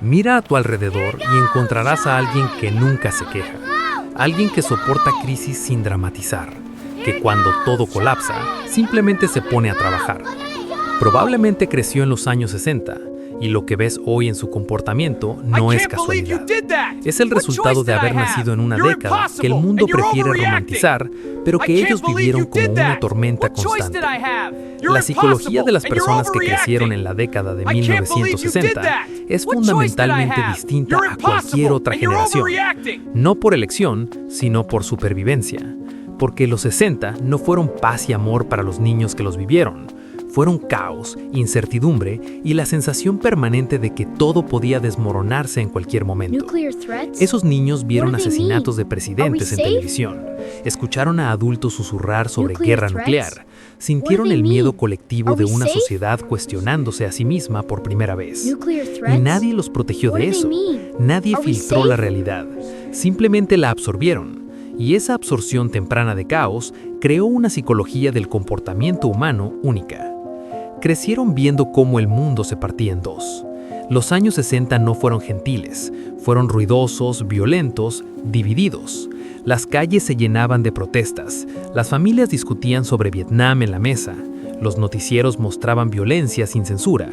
Mira a tu alrededor y encontrarás a alguien que nunca se queja. Alguien que soporta crisis sin dramatizar, que cuando todo colapsa, simplemente se pone a trabajar. Probablemente creció en los años 60, y lo que ves hoy en su comportamiento no es casualidad. Es el resultado de haber nacido en una década que el mundo prefiere romantizar, pero que ellos vivieron como una tormenta constante. La psicología de las personas que crecieron en la década de 1960 es fundamentalmente distinta a cualquier otra generación, no por elección, sino por supervivencia. Porque los 60 no fueron paz y amor para los niños que los vivieron. Fueron caos, incertidumbre y la sensación permanente de que todo podía desmoronarse en cualquier momento. Esos niños vieron asesinatos de presidentes en televisión, escucharon a adultos susurrar sobre guerra nuclear, sintieron el miedo colectivo de una sociedad cuestionándose a sí misma por primera vez. Y nadie los protegió de eso. Nadie filtró la realidad. Simplemente la absorbieron. Y esa absorción temprana de caos creó una psicología del comportamiento humano única. Crecieron viendo cómo el mundo se partía en dos. Los años 60 no fueron gentiles, fueron ruidosos, violentos, divididos. Las calles se llenaban de protestas, las familias discutían sobre Vietnam en la mesa, los noticieros mostraban violencia sin censura,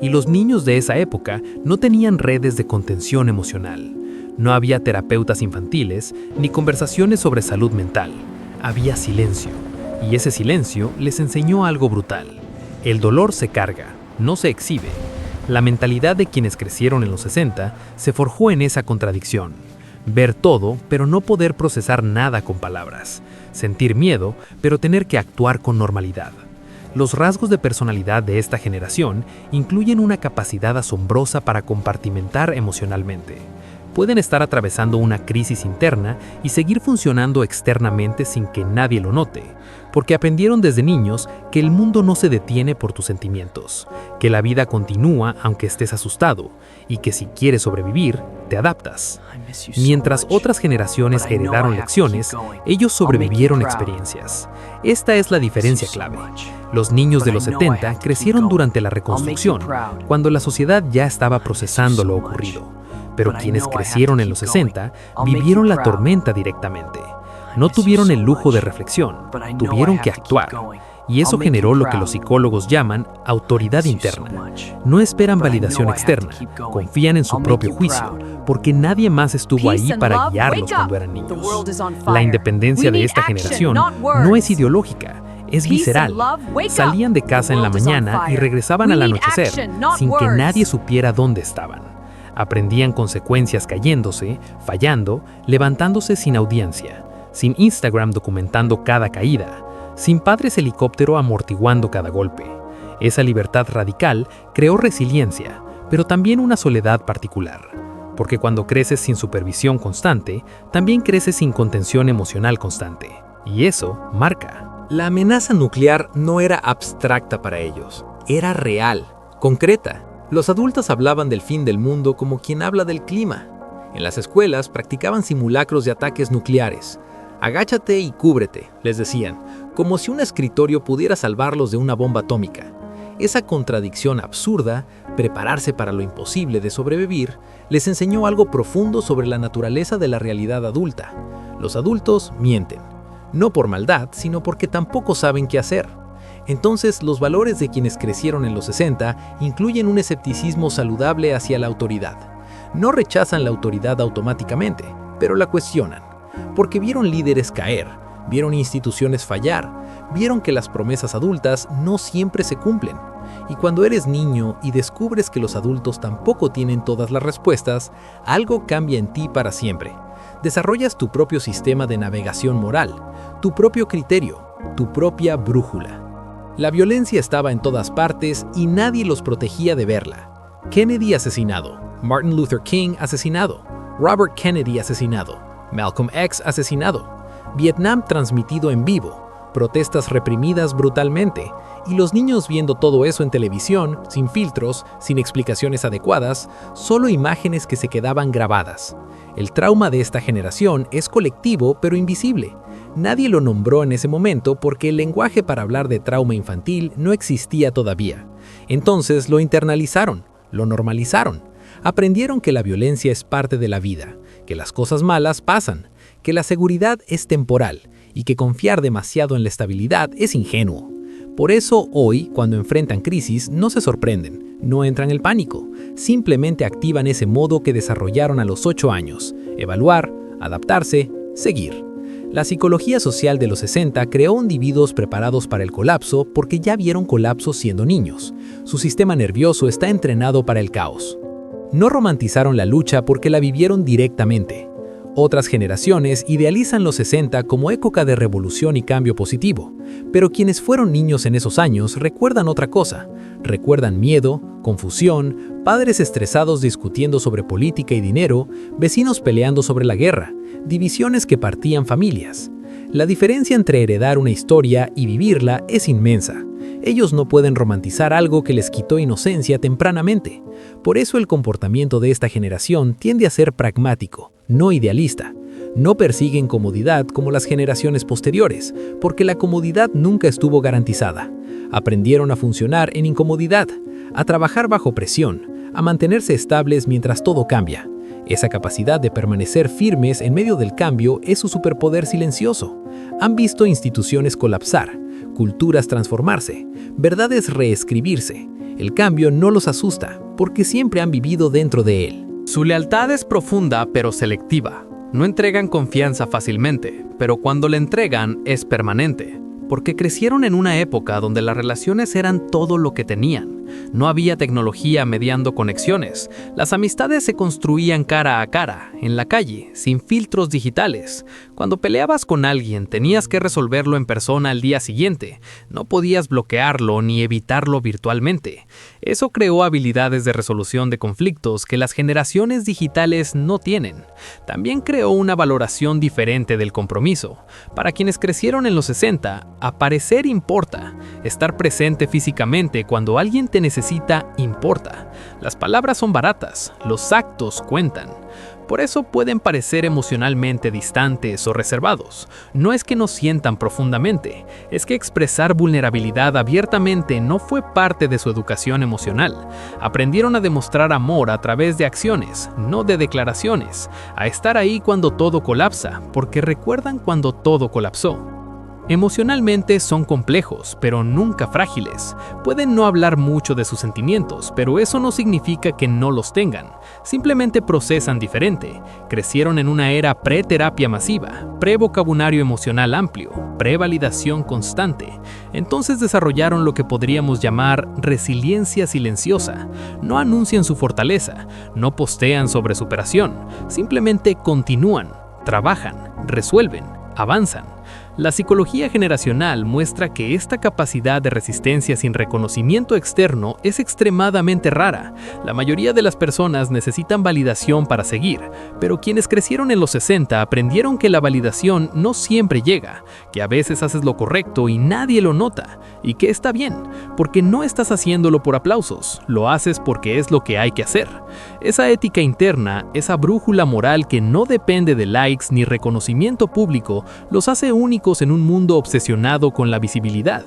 y los niños de esa época no tenían redes de contención emocional. No había terapeutas infantiles ni conversaciones sobre salud mental. Había silencio, y ese silencio les enseñó algo brutal. El dolor se carga, no se exhibe. La mentalidad de quienes crecieron en los 60 se forjó en esa contradicción. Ver todo, pero no poder procesar nada con palabras. Sentir miedo, pero tener que actuar con normalidad. Los rasgos de personalidad de esta generación incluyen una capacidad asombrosa para compartimentar emocionalmente. Pueden estar atravesando una crisis interna y seguir funcionando externamente sin que nadie lo note, porque aprendieron desde niños que el mundo no se detiene por tus sentimientos, que la vida continúa aunque estés asustado, y que si quieres sobrevivir, te adaptas. Mientras otras generaciones heredaron lecciones, ellos sobrevivieron experiencias. Esta es la diferencia clave. Los niños de los 70 crecieron durante la reconstrucción, cuando la sociedad ya estaba procesando lo ocurrido. Pero quienes crecieron en los 60 vivieron la tormenta directamente. No tuvieron el lujo de reflexión, tuvieron que actuar. Y eso generó lo que los psicólogos llaman autoridad interna. No esperan validación externa, confían en su propio juicio, porque nadie más estuvo ahí para guiarlos cuando eran niños. La independencia de esta generación no es ideológica, es visceral. Salían de casa en la mañana y regresaban al anochecer, sin que nadie supiera dónde estaban. Aprendían consecuencias cayéndose, fallando, levantándose sin audiencia, sin Instagram documentando cada caída, sin padres helicóptero amortiguando cada golpe. Esa libertad radical creó resiliencia, pero también una soledad particular. Porque cuando creces sin supervisión constante, también creces sin contención emocional constante. Y eso marca. La amenaza nuclear no era abstracta para ellos, era real, concreta. Los adultos hablaban del fin del mundo como quien habla del clima. En las escuelas practicaban simulacros de ataques nucleares. Agáchate y cúbrete, les decían, como si un escritorio pudiera salvarlos de una bomba atómica. Esa contradicción absurda, prepararse para lo imposible de sobrevivir, les enseñó algo profundo sobre la naturaleza de la realidad adulta. Los adultos mienten, no por maldad, sino porque tampoco saben qué hacer. Entonces, los valores de quienes crecieron en los 60 incluyen un escepticismo saludable hacia la autoridad. No rechazan la autoridad automáticamente, pero la cuestionan, porque vieron líderes caer, vieron instituciones fallar, vieron que las promesas adultas no siempre se cumplen. Y cuando eres niño y descubres que los adultos tampoco tienen todas las respuestas, algo cambia en ti para siempre. Desarrollas tu propio sistema de navegación moral, tu propio criterio, tu propia brújula. La violencia estaba en todas partes y nadie los protegía de verla. Kennedy asesinado, Martin Luther King asesinado, Robert Kennedy asesinado, Malcolm X asesinado, Vietnam transmitido en vivo, protestas reprimidas brutalmente, y los niños viendo todo eso en televisión, sin filtros, sin explicaciones adecuadas, solo imágenes que se quedaban grabadas. El trauma de esta generación es colectivo pero invisible. Nadie lo nombró en ese momento porque el lenguaje para hablar de trauma infantil no existía todavía. Entonces lo internalizaron, lo normalizaron. Aprendieron que la violencia es parte de la vida, que las cosas malas pasan, que la seguridad es temporal y que confiar demasiado en la estabilidad es ingenuo. Por eso hoy, cuando enfrentan crisis, no se sorprenden, no entran en pánico, simplemente activan ese modo que desarrollaron a los 8 años: evaluar, adaptarse, seguir. La psicología social de los 60 creó individuos preparados para el colapso porque ya vieron colapsos siendo niños. Su sistema nervioso está entrenado para el caos. No romantizaron la lucha porque la vivieron directamente. Otras generaciones idealizan los 60 como época de revolución y cambio positivo, pero quienes fueron niños en esos años recuerdan otra cosa. Recuerdan miedo, confusión, padres estresados discutiendo sobre política y dinero, vecinos peleando sobre la guerra, divisiones que partían familias. La diferencia entre heredar una historia y vivirla es inmensa. Ellos no pueden romantizar algo que les quitó inocencia tempranamente. Por eso el comportamiento de esta generación tiende a ser pragmático, no idealista. No persiguen comodidad como las generaciones posteriores, porque la comodidad nunca estuvo garantizada. Aprendieron a funcionar en incomodidad, a trabajar bajo presión, a mantenerse estables mientras todo cambia. Esa capacidad de permanecer firmes en medio del cambio es su superpoder silencioso. Han visto instituciones colapsar, culturas transformarse, verdades reescribirse. El cambio no los asusta, porque siempre han vivido dentro de él. Su lealtad es profunda pero selectiva. No entregan confianza fácilmente, pero cuando la entregan es permanente. Porque crecieron en una época donde las relaciones eran todo lo que tenían. No había tecnología mediando conexiones. Las amistades se construían cara a cara, en la calle, sin filtros digitales. Cuando peleabas con alguien, tenías que resolverlo en persona al día siguiente. No podías bloquearlo ni evitarlo virtualmente. Eso creó habilidades de resolución de conflictos que las generaciones digitales no tienen. También creó una valoración diferente del compromiso. Para quienes crecieron en los 60, aparecer importa. Estar presente físicamente cuando alguien te necesita importa. Las palabras son baratas, los actos cuentan. Por eso pueden parecer emocionalmente distantes o reservados. No es que no sientan profundamente, es que expresar vulnerabilidad abiertamente no fue parte de su educación emocional. Aprendieron a demostrar amor a través de acciones, no de declaraciones, a estar ahí cuando todo colapsa, porque recuerdan cuando todo colapsó. Emocionalmente son complejos, pero nunca frágiles. Pueden no hablar mucho de sus sentimientos, pero eso no significa que no los tengan. Simplemente procesan diferente. Crecieron en una era pre-terapia masiva, pre-vocabulario emocional amplio, pre-validación constante. Entonces desarrollaron lo que podríamos llamar resiliencia silenciosa. No anuncian su fortaleza, no postean sobre superación, simplemente continúan, trabajan, resuelven, avanzan. La psicología generacional muestra que esta capacidad de resistencia sin reconocimiento externo es extremadamente rara. La mayoría de las personas necesitan validación para seguir, pero quienes crecieron en los 60 aprendieron que la validación no siempre llega, que a veces haces lo correcto y nadie lo nota, y que está bien, porque no estás haciéndolo por aplausos, lo haces porque es lo que hay que hacer. Esa ética interna, esa brújula moral que no depende de likes ni reconocimiento público, los hace únicos en un mundo obsesionado con la visibilidad.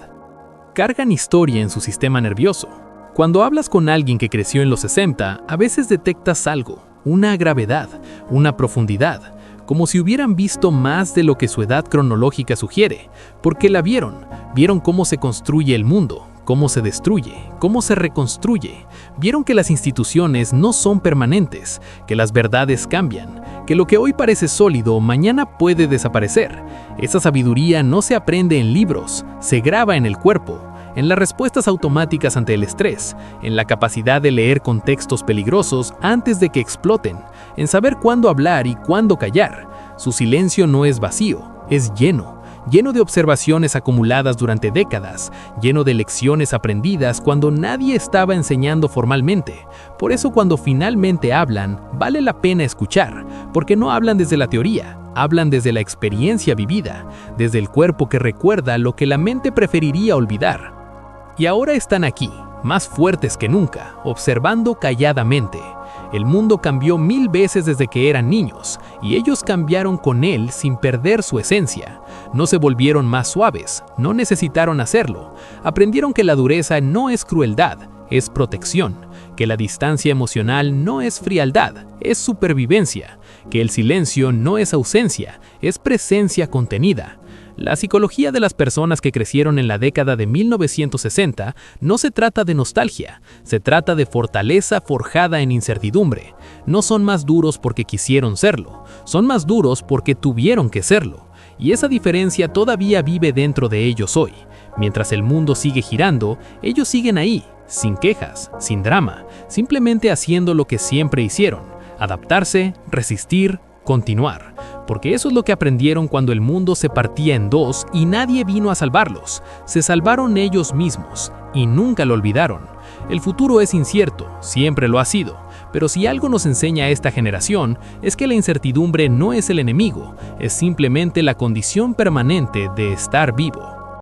Cargan historia en su sistema nervioso. Cuando hablas con alguien que creció en los 60, a veces detectas algo, una gravedad, una profundidad, como si hubieran visto más de lo que su edad cronológica sugiere, porque la vieron cómo se construye el mundo, cómo se destruye, cómo se reconstruye. Vieron que las instituciones no son permanentes, que las verdades cambian, que lo que hoy parece sólido mañana puede desaparecer. Esa sabiduría no se aprende en libros, se graba en el cuerpo, en las respuestas automáticas ante el estrés, en la capacidad de leer contextos peligrosos antes de que exploten, en saber cuándo hablar y cuándo callar. Su silencio no es vacío, es lleno de observaciones acumuladas durante décadas, lleno de lecciones aprendidas cuando nadie estaba enseñando formalmente. Por eso cuando finalmente hablan, vale la pena escuchar, porque no hablan desde la teoría, hablan desde la experiencia vivida, desde el cuerpo que recuerda lo que la mente preferiría olvidar. Y ahora están aquí, más fuertes que nunca, observando calladamente. El mundo cambió 1000 veces desde que eran niños, y ellos cambiaron con él sin perder su esencia. No se volvieron más suaves, no necesitaron hacerlo. Aprendieron que la dureza no es crueldad, es protección, que la distancia emocional no es frialdad, es supervivencia, que el silencio no es ausencia, es presencia contenida. La psicología de las personas que crecieron en la década de 1960 no se trata de nostalgia, se trata de fortaleza forjada en incertidumbre. No son más duros porque quisieron serlo, son más duros porque tuvieron que serlo. Y esa diferencia todavía vive dentro de ellos hoy. Mientras el mundo sigue girando, ellos siguen ahí, sin quejas, sin drama, simplemente haciendo lo que siempre hicieron: adaptarse, resistir, continuar. Porque eso es lo que aprendieron cuando el mundo se partía en dos y nadie vino a salvarlos. Se salvaron ellos mismos y nunca lo olvidaron. El futuro es incierto, siempre lo ha sido. Pero si algo nos enseña esta generación, es que la incertidumbre no es el enemigo, es simplemente la condición permanente de estar vivo.